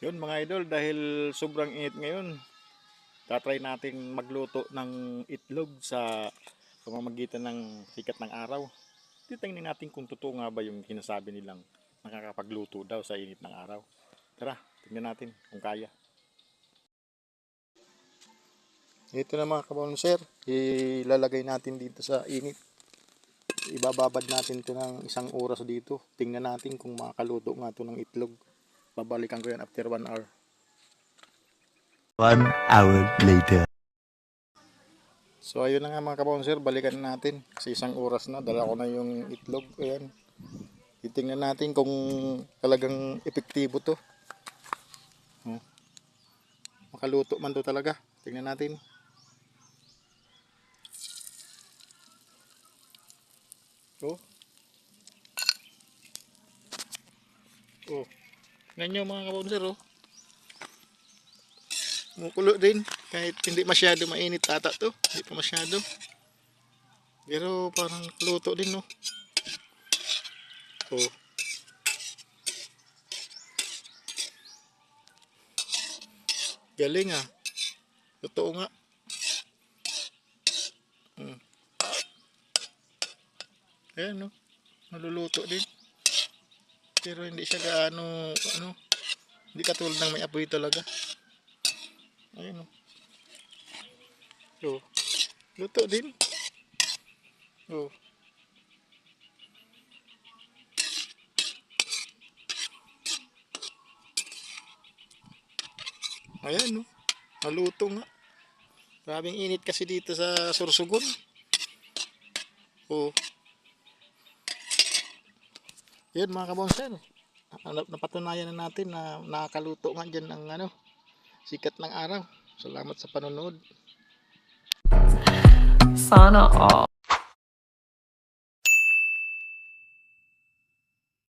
Yun mga idol, dahil sobrang init ngayon, tatry natin magluto ng itlog sa pamamagitan ng sikat ng araw. Titingnan natin kung totoo nga ba yung sinasabi nilang nakakapagluto daw sa init ng araw. Tara, tingnan natin kung kaya. Ito na mga kabonser, ilalagay natin dito sa init. Ibababad natin ito ng 1 oras dito. Tingnan natin kung makakaluto nga ito ng itlog. Babalikan ko yan after 1 hour. 1 hour later. So ayun na nga mga kabonser, balikan natin. Kasi 1 oras na, dala ko na yung itlog. Ayan. Titingnan natin kung talagang epektibo to. Makaluto man to talaga. Tingnan natin. Oh. Oh. Tingnan nyo mga kabonser, oh. Kumukulo din. Kahit hindi masyado mainit ata to. Hindi pa masyado. Pero parang luto din, no. Oh. Galing ah. Totoo nga. Ayan, no. Naluluto din. Pero hindi siya gaano, hindi katulad ng may apoy talaga. Ayan, no. Oh. Luto din. Oh. Ayan, no. Naluto nga. Maraming init kasi dito sa Sorsogon. Oh. Yun mga kabonser. Napatunayan na natin na nakakaluto nga dyan ng sikat ng araw. Salamat sa panonood. Sana all.